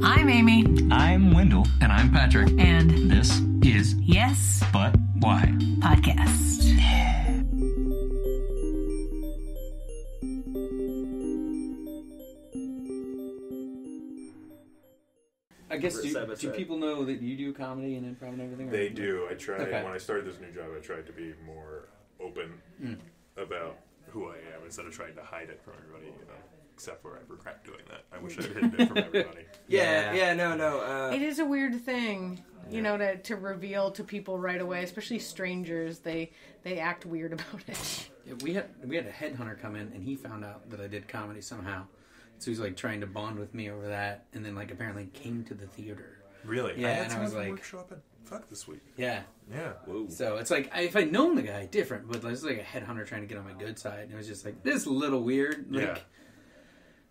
I'm Amy. I'm Wendell. And I'm Patrick. And this is Yes, But Why? Podcast. I guess, do people know that you do comedy and improv and everything? They do. I try, when I started this new job, I tried to be more open about who I am instead of trying to hide it from everybody, except for I regret doing that. I wish I'd hidden it from everybody. No. It is a weird thing, you know, to reveal to people right away, especially strangers. They act weird about it. Yeah, we had a headhunter come in, and he found out that I did comedy somehow. So he's like trying to bond with me over that, and then like apparently came to the theater. Really? Yeah, and I was like, workshop at Fuck this week. Yeah. Whoa. So it's like if I'd known the guy, different, but it's like a headhunter trying to get on my good side, and it was just like this is a little weird. Like,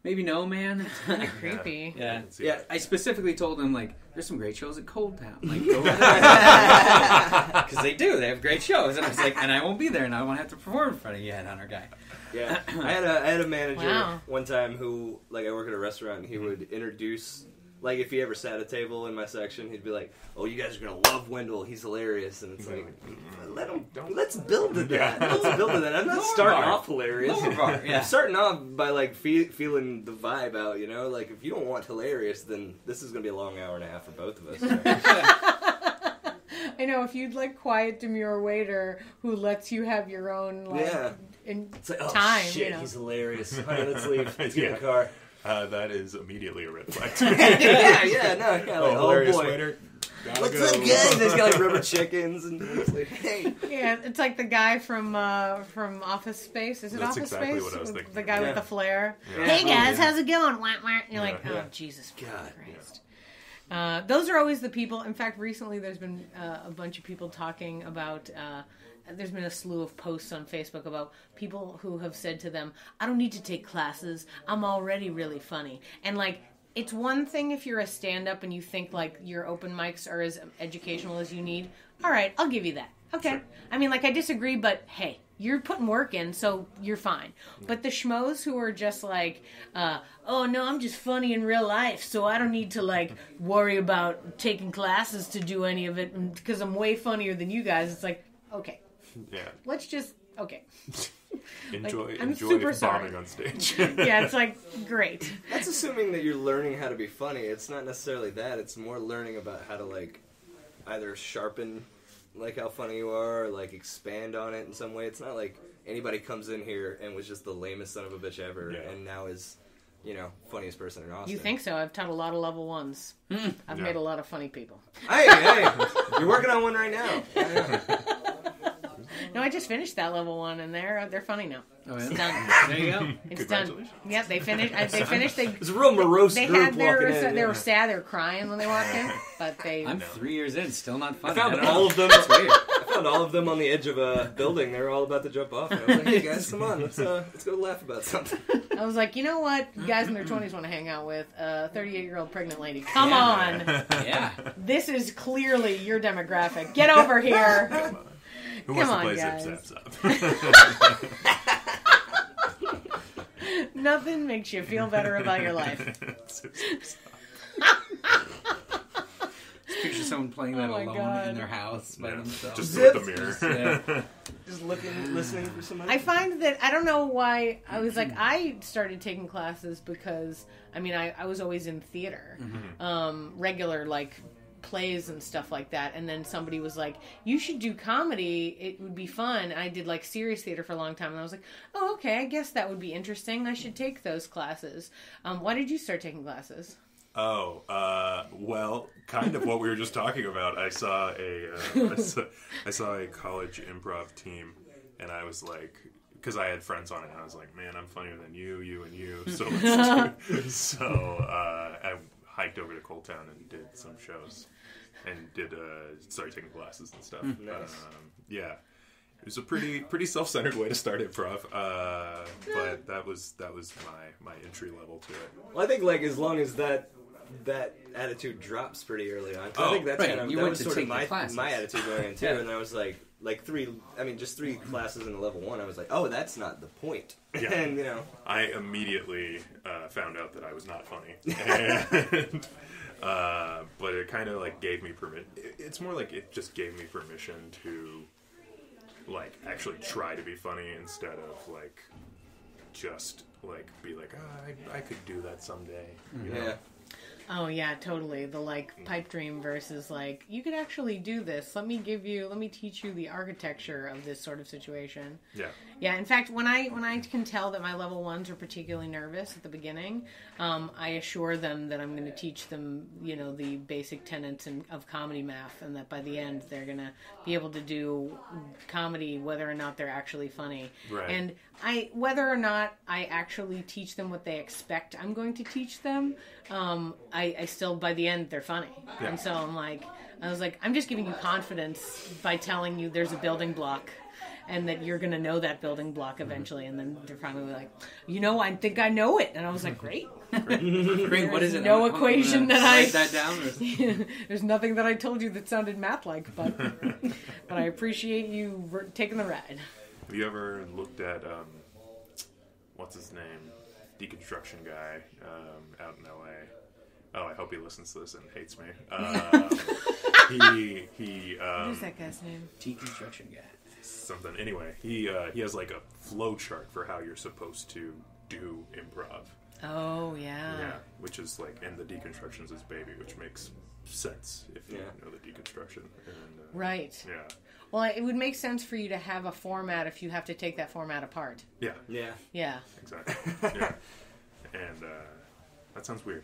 maybe no, man. Kind of creepy. Yeah. Yeah. I specifically told him like, there's some great shows at Cold Town. Like, go there. Because they do. They have great shows, and I was like, and I won't be there, and I won't have to perform in front of you, headhunter guy. Yeah, I had a manager one time who, like, I work at a restaurant, and he would introduce, like, if he ever sat at a table in my section, he'd be like, "Oh, you guys are gonna love Wendell. He's hilarious." And it's like, let's build to that. Let's build to that. I'm not starting off hilarious. I'm starting off by like feeling the vibe out. You know, like if you don't want hilarious, then this is gonna be a long hour and a half for both of us. I know, if you'd like quiet, demure waiter who lets you have your own it's like, time. Shit, you know. He's hilarious. Honey, let's leave. Let's get in the car. That is immediately a red flag. Hilarious boy. Waiter. What's up, guys? There's got like rubber chickens and it's like, hey. Yeah, it's like the guy from Office Space. Is it That's Office exactly Space? what I was thinking. The guy with the flare. Yeah. Hey guys, how's it going? Wah, wah. You're like, oh Jesus Christ. Those are always the people. In fact, recently there's been a bunch of people talking about. There's been a slew of posts on Facebook about people who have said to them, "I don't need to take classes. I'm already really funny." And like, it's one thing if you're a stand-up and you think like your open mics are as educational as you need. All right, I'll give you that. Okay. Sure. I mean, like, I disagree, but hey, you're putting work in, so you're fine. But the schmoes who are just like, oh no, I'm just funny in real life, so I don't need to like worry about taking classes to do any of it because I'm way funnier than you guys. It's like, okay. Yeah. Let's just, okay. Enjoy super bombing sorry. on stage. Yeah, it's like, great. That's assuming that you're learning how to be funny. It's not necessarily that. It's more learning about how to, like, either sharpen, like, how funny you are, or, like, expand on it in some way. It's not like anybody comes in here and was just the lamest son of a bitch ever and now is, you know, funniest person in Austin. You think so? I've taught a lot of level ones. I've made a lot of funny people. Hey, you're working on one right now. No, I just finished that level one, and they're funny now. Oh, yeah? It's done. There you go. It's done. Yep, they finished. It's a real morose They group had their. walking in. They were sad. They were crying when they walked in, but they. I'm 3 years in, still not funny. I found all of them. That's weird. I found all of them on the edge of a building. They were all about to jump off. And I was like, "Hey guys, come on, let's go laugh about something." I was like, you know what? You guys in their 20s want to hang out with a 38-year-old pregnant lady. Come on. Yeah. This is clearly your demographic. Get over here. Who Come wants on, to play guys. Zip Zap? Nothing makes you feel better about your life. Just picture someone playing that alone God. in their house by themselves. Just with the mirror. Just looking, listening for somebody. I find that, I don't know why, I was like, I started taking classes because, I mean, I was always in theater. Regular, like, plays and stuff like that, and then somebody was like, you should do comedy, it would be fun. And I did like serious theater for a long time, and I was like, oh, okay, I guess that would be interesting, I should take those classes. Why did you start taking classes? Well, kind of what we were just talking about. I saw a college improv team, and I was like, because I had friends on it, and I was like, man, I'm funnier than you, and you, so let's do it. So I hiked over to Cold Town and did some shows, and started taking classes and stuff. Nice. Yeah, it was a pretty self-centered way to start improv, but that was my entry level to it. Well, I think like as long as that that attitude drops pretty early on. I think that's kind of that was sort of my attitude going in too, and I was like just 3 classes in the level 1. I was like, oh, that's not the point. Yeah. And I immediately found out that I was not funny, and, but it kind of like gave me permission. It's more like it just gave me permission to like actually try to be funny instead of like just like be like, I could do that someday. You know? Yeah. Oh yeah, totally. The like pipe dream versus like, you could actually do this. Let me teach you the architecture of this sort of situation. Yeah. Yeah. In fact, when I can tell that my level 1s are particularly nervous at the beginning, I assure them that I'm going to teach them, the basic tenets of comedy math, and that by the end they're going to be able to do comedy whether or not they're actually funny. Right. And whether or not I actually teach them what they expect I'm going to teach them, I still, by the end, they're funny. Yeah. And so I was like, I'm just giving you confidence by telling you there's a building block and that you're going to know that building block eventually. And then they're finally like, I think I know it. And I was like, great. Great. What is it? No equation that write that down. There's nothing that I told you that sounded math-like, but I appreciate you taking the ride. Have you ever looked at, what's his name? Deconstruction guy out in LA. Oh, I hope he listens to this and hates me. What is that guy's name? Deconstruction guy. Something. Anyway, he has like a flow chart for how you're supposed to do improv. Oh, yeah. Yeah, which is like, and the deconstruction's his baby, which makes sense if you know the deconstruction. And, right. Yeah. Well, it would make sense for you to have a format if you have to take that format apart. Yeah. Yeah. Yeah. Exactly. Yeah. And that sounds weird.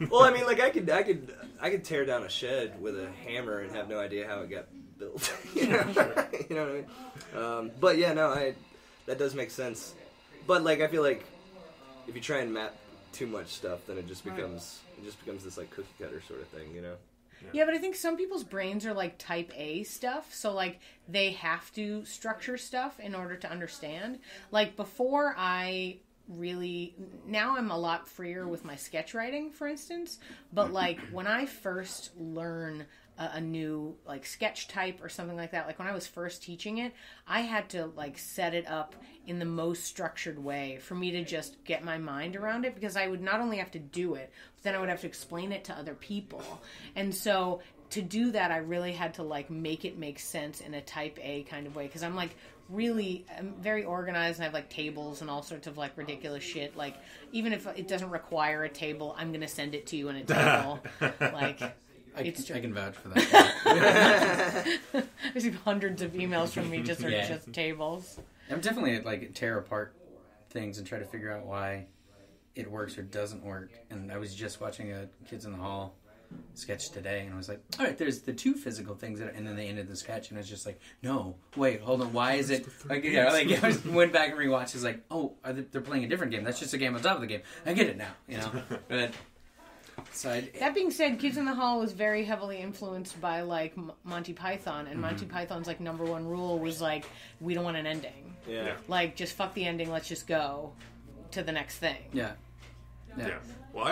Well, I mean, like I could tear down a shed with a hammer and have no idea how it got built. You know what I mean? But yeah, no, that does make sense. But like, I feel like if you try and map too much stuff, then it just becomes this like cookie cutter sort of thing, Yeah, but I think some people's brains are like type A stuff, so like they have to structure stuff in order to understand. Like before now I'm a lot freer with my sketch writing, for instance, but like when I first learn a new like sketch type or something like that, like when I was first teaching it, I had to like set it up in the most structured way for me to just get my mind around it, because I would not only have to do it, but then I would have to explain it to other people. And so to do that, I really had to like make it make sense in a type A kind of way, because I'm very organized and I have like tables and all sorts of like ridiculous shit. Like even if it doesn't require a table, I'm going to send it to you in a table. Like it's true. I can vouch for that. I receive hundreds of emails from me just tables. I'm definitely like tear apart things and try to figure out why it works or doesn't work. And I was just watching a Kids in the Hall sketch today, and I was like, all right, there's the 2 physical things, and then they ended the sketch, and I was just like, no, wait, hold on, why is it like, I went back and rewatched. It's like, oh, they're playing a different game. That's just a game on top of the game. I get it now, But that being said, Kids in the Hall was very heavily influenced by like Monty Python, and Monty Python's like number 1 rule was like, we don't want an ending. Yeah. Like, just fuck the ending. Let's just go to the next thing. Yeah. Well,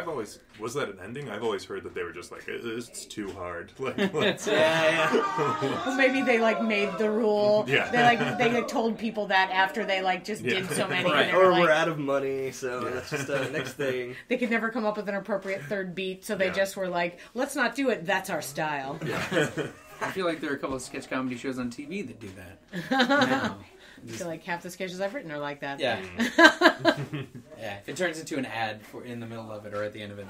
was that an ending? I've always heard that they were just like, it's too hard. Like, Well, maybe they like made the rule. Yeah. They told people that after they like just did so many. Right. Or we're out of money, so that's just the next thing. They could never come up with an appropriate third beat, so they just were like, let's not do it. That's our style. Yeah. I feel like there are a couple of sketch comedy shows on TV that do that. I feel like half the sketches I've written are like that. Yeah. Yeah. If it turns into an ad in the middle of it or at the end of it,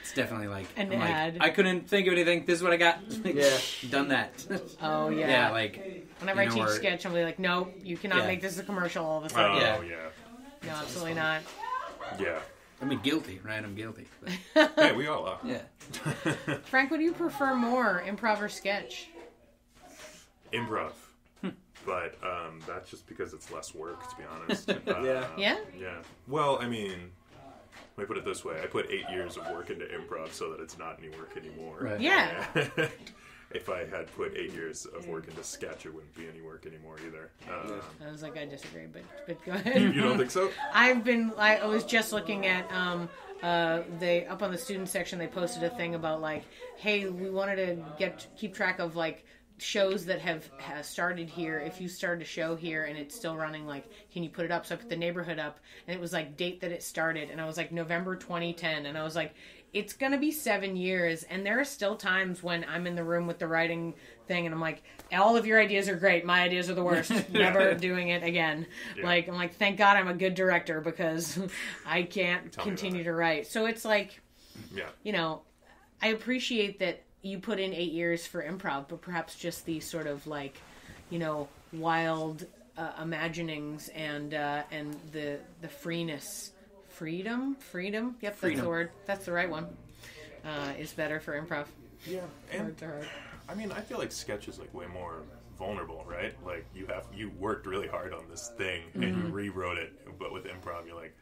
it's definitely like an ad. I couldn't think of anything. This is what I got. Done that. Oh yeah. Yeah. Like whenever I teach sketch, I'm like, no, you cannot make this a commercial all of a sudden. Oh yeah. No, absolutely not. Yeah. I mean, guilty, right? I'm guilty. Hey, we all are. Yeah. Frank, what do you prefer more, improv or sketch? Improv. But that's just because it's less work, to be honest. Yeah? Yeah. Well, I mean, let me put it this way. I put 8 years of work into improv so that it's not any work anymore. Right. Yeah. If I had put 8 years of work into sketch, it wouldn't be any work anymore either. I was like, I disagree, but go ahead. You don't think so? I was just looking at they up on the student section, they posted a thing about like, hey, we wanted to keep track of like shows that have started here. If you started a show here and it's still running, like, can you put it up? So I put the neighborhood up, and it was like date that it started, and I was like November 2010, and I was like, it's gonna be 7 years, and there are still times when I'm in the room with the writing thing, and I'm like, all of your ideas are great, my ideas are the worst. Never doing it again. Yeah. Like, I'm like, thank God I'm a good director, because I can't continue to write. So it's like, you know, I appreciate that you put in 8 years for improv, but perhaps just these sort of like, you know, wild imaginings and the freeness, freedom. Yep, freedom. That's the word. That's the right one. Is better for improv. Yeah, and I mean, I feel like sketch is like way more vulnerable, right? Like you worked really hard on this thing and you rewrote it, but with improv, you're like,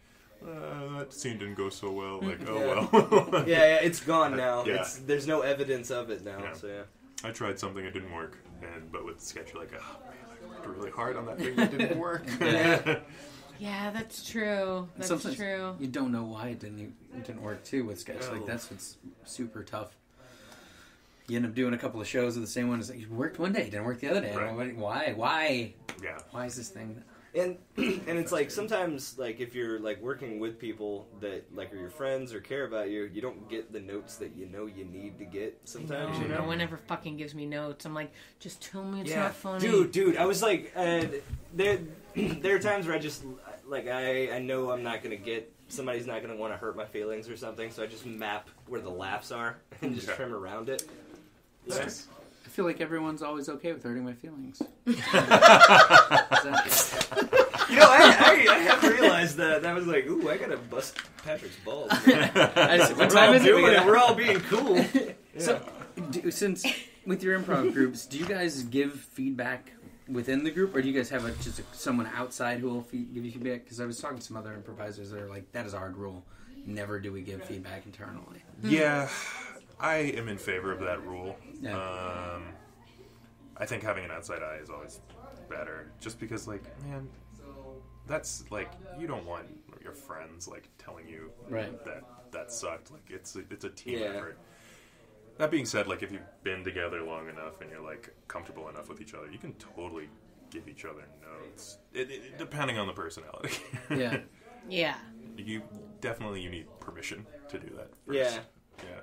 that scene didn't go so well. Like, well. yeah, it's gone now. Yeah. There's no evidence of it now. Yeah. So I tried something, it didn't work, but with sketch, you're like, oh man, I worked really hard on that thing that didn't work. Yeah, that's true. That's sometimes true. You don't know why it didn't work too with sketch. Like that's what's super tough. You end up doing a couple of shows of the same one. It's like, you worked one day, didn't work the other day. Right. Why? Yeah. Why is this thing? And it's like sometimes like if you're like working with people that like are your friends or care about you, you don't get the notes that you know you need to get sometimes. No one ever fucking gives me notes. I'm like, just tell me it's not funny. Dude, I was like, there are times where I just like I know I'm not gonna get somebody's not gonna want to hurt my feelings or something, so I just map where the laughs are and just trim around it. Yes. I feel like everyone's always okay with hurting my feelings. You know, I have realized that. I was like, ooh, I gotta bust Patrick's balls. We're all being cool. Yeah. So, since with your improv groups, do you guys give feedback within the group, or do you guys have just someone outside who will give you feedback? Because I was talking to some other improvisers that are like, that is our rule. Never do we give feedback internally. Yeah, I am in favor of that rule. Yeah. I think having an outside eye is always better, just because, like, man, that's like, you don't want your friends like telling you that sucked. Like, it's a team effort. That being said, like, if you've been together long enough and you're like comfortable enough with each other, you can totally give each other notes. Depending on the personality. Yeah. You need permission to do that first. Yeah.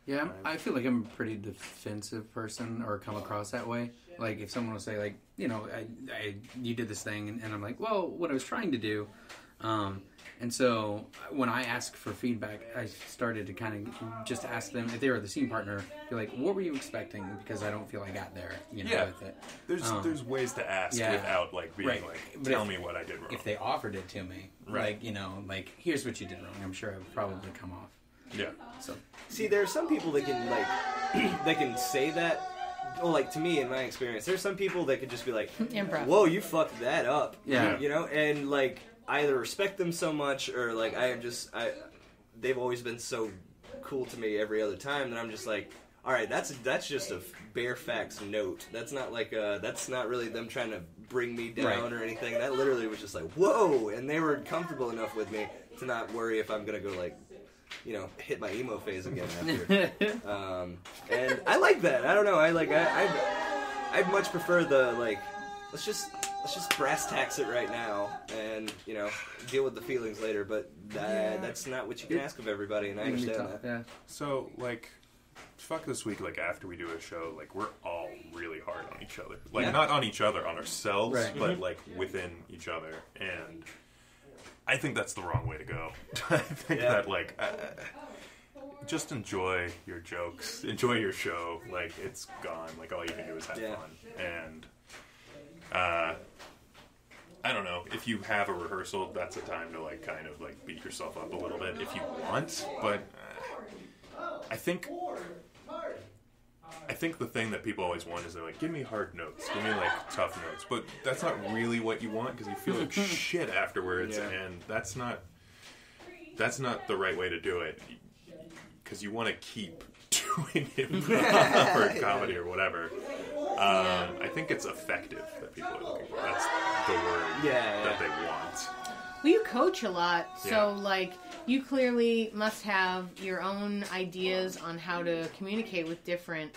Yeah, I feel like I'm a pretty defensive person, or come across that way. Like, if someone will say, like, you know, you did this thing, and I'm like, well, what I was trying to do. And so when I ask for feedback, I started to kind of just ask them, if they were the scene partner, be like, what were you expecting? Because I don't feel I got there, you know, with it. There's ways to ask without, like, being like, tell me what I did wrong. If they offered it to me, like, you know, like, here's what you did wrong, I'm sure I would probably come off. Yeah. So, see, there are some people that can like that can say that. Well, like, to me, in my experience, there's some people that could just be like, improv. Whoa, you fucked that up. Yeah. You know, and like I either respect them so much, or like they've always been so cool to me every other time that I'm just like, all right, that's just a bare facts note. That's not like that's not really them trying to bring me down or anything. That literally was just like, whoa, and they were comfortable enough with me to not worry if I'm gonna go like, you know, hit my emo phase again after. And I like that. I don't know. I'd much prefer the like, let's just brass tacks it right now, and you know, deal with the feelings later. But that's not what you can ask of everybody, and I understand that. Yeah. So like, fuck this week. Like, after we do a show, like, we're all really hard on each other. Like, not on each other, on ourselves, but like within each other. And I think that's the wrong way to go. I think that, like, just enjoy your jokes, enjoy your show. Like, it's gone. Like, all you can do is have fun. And I don't know, if you have a rehearsal, that's a time to like kind of like beat yourself up a little bit if you want. But I think the thing that people always want is they're like, give me hard notes, give me like tough notes. But that's not really what you want, because you feel like shit afterwards, and that's not the right way to do it. Because you want to keep doing improv or comedy or whatever. I think it's effective that people are looking for. That's the word that they want. Well, you coach a lot, so like you clearly must have your own ideas on how to communicate with different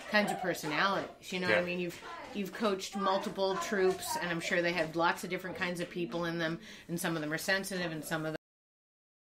kinds of personalities. You know what I mean? You've coached multiple troops, and I'm sure they have lots of different kinds of people in them, and some of them are sensitive, and some of them